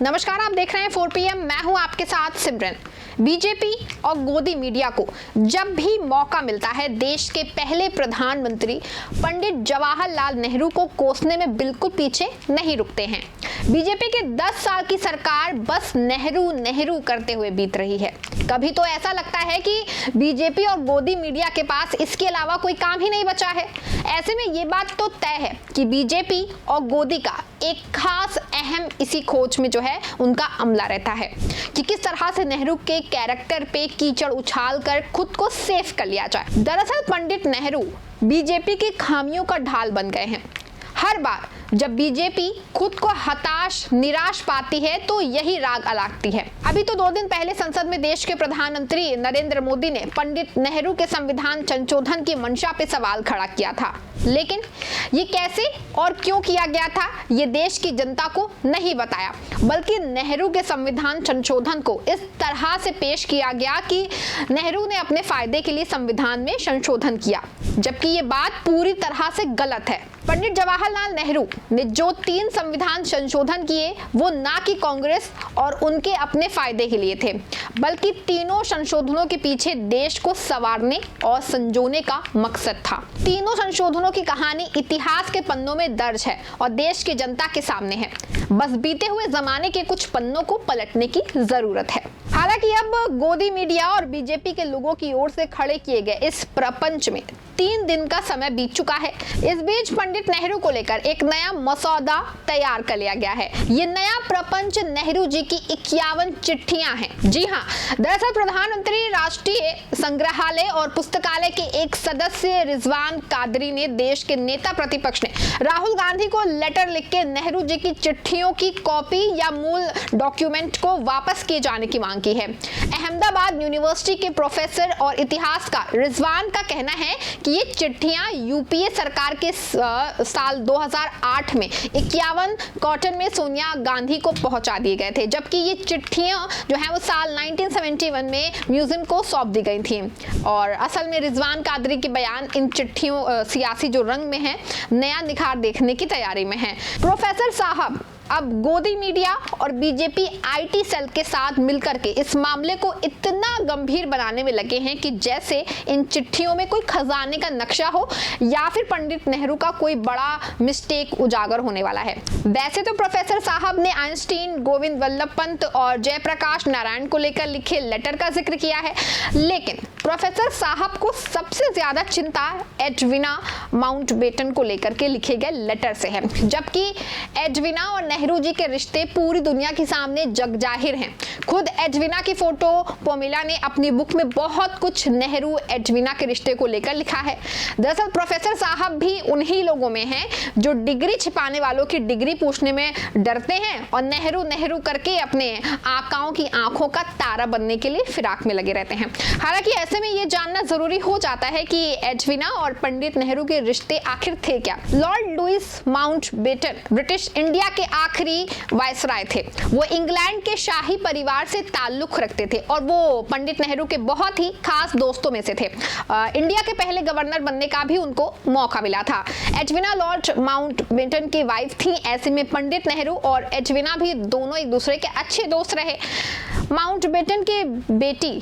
नमस्कार, आप देख रहे हैं 4 PM। मैं हूं आपके साथ सिमरन। बीजेपी और गोदी मीडिया को जब भी मौका मिलता है देश के पहले प्रधानमंत्री पंडित जवाहरलाल नेहरू को कोसने में बिल्कुल पीछे नहीं रुकते हैं। बीजेपी के 10 साल की सरकार बस नेहरू नेहरू करते हुए बीत रही है। कभी तो ऐसा लगता है कि बीजेपी और गोदी मीडिया के पास इसके अलावा कोई काम ही नहीं बचा है। ऐसे में ये बात तो तय है कि बीजेपी और गोदी का एक खास अहम इसी खोज में जो है उनका अमला रहता है कि किस तरह से नेहरू के कैरेक्टर पे कीचड़ उछाल कर खुद को सेफ कर लिया जाए। दरअसल पंडित नेहरू बीजेपी की खामियों का ढाल बन गए हैं। हर बार जब बीजेपी खुद को हताश निराश पाती है तो यही राग अलापती है। अभी तो 2 दिन पहले संसद में देश के प्रधानमंत्री नरेंद्र मोदी ने पंडित नेहरू के संविधान संशोधन की मंशा पे सवाल खड़ा किया था, लेकिन ये कैसे और क्यों किया गया था ये देश की जनता को नहीं बताया, बल्कि नेहरू के संविधान संशोधन को इस तरह से पेश किया गया कि नेहरू ने अपने फायदे के लिए संविधान में संशोधन किया, जबकि ये बात पूरी तरह से गलत है। पंडित जवाहरलाल नेहरू ने जो 3 संविधान संशोधन किए वो ना कि कांग्रेस और उनके अपने फायदे के लिए थे, बल्कि तीनों संशोधनों के पीछे देश को संवारने और संजोने का मकसद था। तीनों संशोधनों की कहानी इतिहास के पन्नों में दर्ज है और देश की जनता के सामने है। बस बीते हुए जमाने के कुछ पन्नों को पलटने की जरूरत है। हालांकि अब गोदी मीडिया और बीजेपी के लोगों की ओर से खड़े किए गए इस प्रपंच में 3 दिन का समय बीत चुका है। इस बीच पंडित नेहरू को लेकर एक नया मसौदा तैयार कर लिया गया है। ये नया प्रपंच नेहरू जी की 51 चिट्ठियां हैं। जी हाँ, दरअसल प्रधानमंत्री राष्ट्रीय संग्रहालय और पुस्तकालय के एक सदस्य रिजवान कादरी ने देश के नेता प्रतिपक्ष ने राहुल गांधी को लेटर लिख के नेहरू जी की चिट्ठियों की कॉपी या मूल डॉक्यूमेंट को वापस किए जाने की मांग की है। अहमदाबाद यूनिवर्सिटी के प्रोफेसर और इतिहासकार रिजवान का कहना है कि ये चिट्ठियां यूपीए सरकार के साल 2008 में 51 कॉटन में सोनिया गांधी को पहुंचा दिए गए थे, जबकि ये चिट्ठियां जो है वो साल 1971 में म्यूजियम को सौंप दी गई थी। और असल में रिजवान कादरी के बयान इन चिट्ठियों सियासी जो रंग में है नया निखार देखने की तैयारी में है। प्रोफेसर साहब अब गोदी मीडिया और बीजेपी आईटी सेल के साथ मिलकर के इस मामले को इतना गंभीर बनाने में लगे हैं कि जैसे इन चिट्ठियों में कोई खजाने का नक्शा हो या फिर पंडित नेहरू का कोई बड़ा मिस्टेक उजागर होने वाला है। वैसे तो प्रोफेसर साहब ने आइंस्टीन, गोविंद वल्लभ पंत और जयप्रकाश नारायण को लेकर लिखे लेटर का जिक्र किया है, लेकिन प्रोफेसर साहब को सबसे ज्यादा चिंता एडविना माउंटबेटन को लेकर के लिखे गए लेटर से है, जबकि एडविना और नेहरू जी के रिश्ते पूरी दुनिया के सामने जग जाहिर हैं। खुद एडविना की फोटो पोमिला ने अपनी बुक में बहुत कुछ नेहरू एडविना के रिश्ते को लेकर लिखा है। दरअसल प्रोफेसर साहब भी उन्हीं लोगों में हैं जो डिग्री छिपाने वालों की डिग्री पूछने में डरते हैं और नेहरू नेहरू करके अपने आकाओं की आंखों का तारा बनने के लिए फिराक में लगे रहते हैं। हालांकि ऐसे में ये जानना जरूरी हो जाता है कि एडविना और पंडित नेहरू के रिश्ते आखिर थे क्या। Lord Louis Mountbatten British India के आखिरी वायसराय थे। वो इंग्लैंड के शाही परिवार से ताल्लुक रखते थे और वो पंडित नेहरू के बहुत ही खास दोस्तों में से थे। इंडिया के पहले गवर्नर बनने का भी उनको मौका मिला था। एडविना लॉर्ड माउंटबेटन की वाइफ थी। ऐसे में पंडित नेहरू और एडविना भी दोनों एक दूसरे के अच्छे दोस्त रहे। माउंटबेटन की बेटी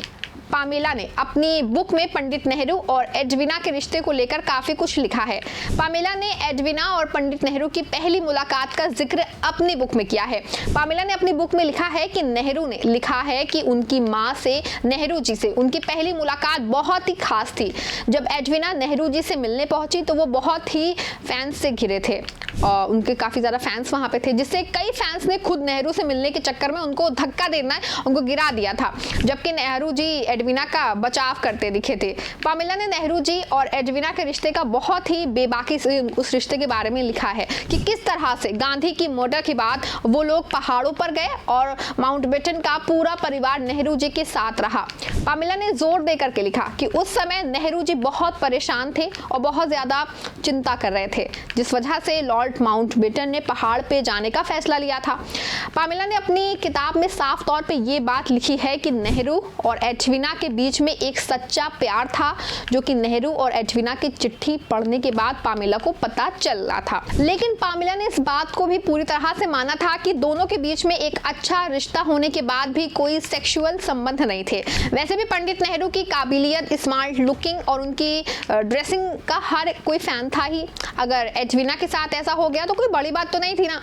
पामेला ने अपनी बुक में पंडित नेहरू और एडविना के रिश्ते को लेकर काफी कुछ लिखा है। पामेला ने एडविना और पंडित नेहरू की पहली मुलाकात का जिक्र अपनी बुक में किया है। पामेला ने अपनी बुक में लिखा है कि नेहरू ने लिखा है कि उनकी मां से नेहरू जी से उनकी पहली मुलाकात बहुत ही खास थी। जब एडविना नेहरू जी से मिलने पहुंची तो वो बहुत ही फैंस से घिरे थे और उनके काफी ज्यादा फैंस वहां पे थे, जिससे कई फैंस ने खुद नेहरू से मिलने के चक्कर में उनको धक्का देना उनको गिरा दिया था, जबकि नेहरू जी एडविना का बचाव करते दिखे थे। पामेला ने नेहरू जी और एडविना के रिश्ते का बहुत ही बेबाकी से उस रिश्ते के बारे में लिखा है कि किस तरह से गांधी की मर्डर के बाद वो लोग पहाड़ों पर गए और माउंटबेटन का पूरा परिवार नेहरू जी के साथ रहा। पामेला ने जोर देकर के लिखा कि उस समय नेहरू जी बहुत परेशान थे और बहुत ज्यादा चिंता कर रहे थे, जिस वजह से लॉर्ड लॉर्ड माउंटबेटन ने पहाड़ पे जाने का फैसला लिया था। पामेला ने अपनी किताब में साफ तौर पे ये बात लिखी है कि नेहरू और एडविना के बीच में एक सच्चा प्यार था, जो कि नेहरू और एडविना की चिट्ठी पढ़ने के बाद पामेला को पता चल रहा था। लेकिन पामेला ने इस बात को भी पूरी तरह से माना था कि दोनों के बीच में एक अच्छा रिश्ता होने के बाद भी कोई सेक्सुअल संबंध नहीं थे। वैसे भी पंडित नेहरू की काबिलियत, स्मार्ट लुकिंग और उनकी ड्रेसिंग का हर कोई फैन था ही। अगर एडविना के साथ ऐसा हो गया तो कोई बड़ी बात तो नहीं थी ना।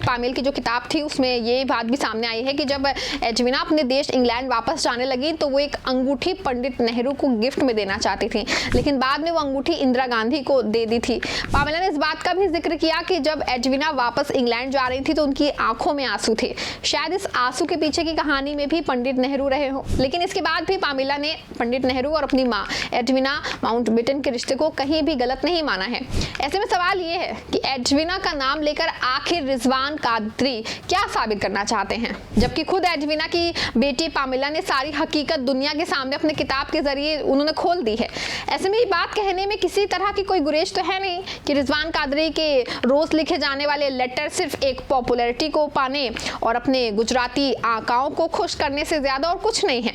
पामेल की जो किताब थी उसमें ये बात भी सामने आई है कि जब एडविना अपने देश इंग्लैंड वापस जाने लगी तो वो एक अंगूठी पंडित नेहरू को गिफ्ट में देना चाहती थी, लेकिन बाद में वो अंगूठी इंदिरा गांधी को दे दी थी। पामेला ने इस बात का भी जिक्र किया कि जब एडविना वापस इंग्लैंड जा रही थी तो उनकी आंखों में आंसू थे। शायद इस आंसू के पीछे की कहानी में भी पंडित नेहरू रहे हो। लेकिन इसके बाद भी पामेला ने पंडित नेहरू और अपनी माँ एडविना माउंटबेटन के रिश्ते को कहीं भी गलत नहीं माना है। ऐसे में सवाल ये है कि एडविना का नाम लेकर आखिर रिजवान कादरी क्या साबित करना चाहते हैं, जबकि खुद एडविना की बेटी पामेला ने सारी हकीकत दुनिया के सामने अपने किताब के जरिए उन्होंने खोल दी है। ऐसे में ये बात कहने में किसी तरह की कोई गुरेज तो है नहीं कि रिजवान कादरी के रोज लिखे जाने वाले लेटर सिर्फ एक पॉपुलैरिटी को पाने और अपने गुजराती आकाओं को खुश करने से ज्यादा और कुछ नहीं है।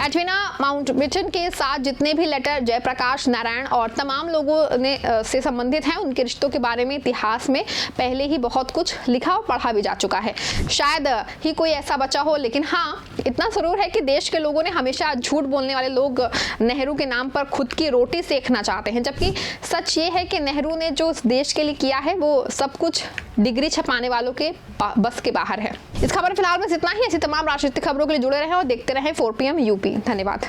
एडविना माउंटबेटन के साथ जितने भी लेटर जयप्रकाश नारायण और तमाम लोगों ने से संबंधित हैं, उनके रिश्तों के बारे में इतिहास में पहले ही बहुत कुछ लिखा और पढ़ा भी जा चुका है। शायद ही कोई ऐसा बचा हो, लेकिन हाँ इतना जरूर है कि देश के लोगों ने हमेशा झूठ बोलने वाले लोग नेहरू के नाम पर खुद की रोटी सेकना चाहते हैं, जबकि सच ये है कि नेहरू ने जो देश के लिए किया है वो सब कुछ डिग्री छपाने वालों के बस के बाहर है। इस खबर फिलहाल बस इतना ही। ऐसी तमाम राजनीतिक खबरों के लिए जुड़े रहें और देखते रहें 4 PM यूपी। धन्यवाद।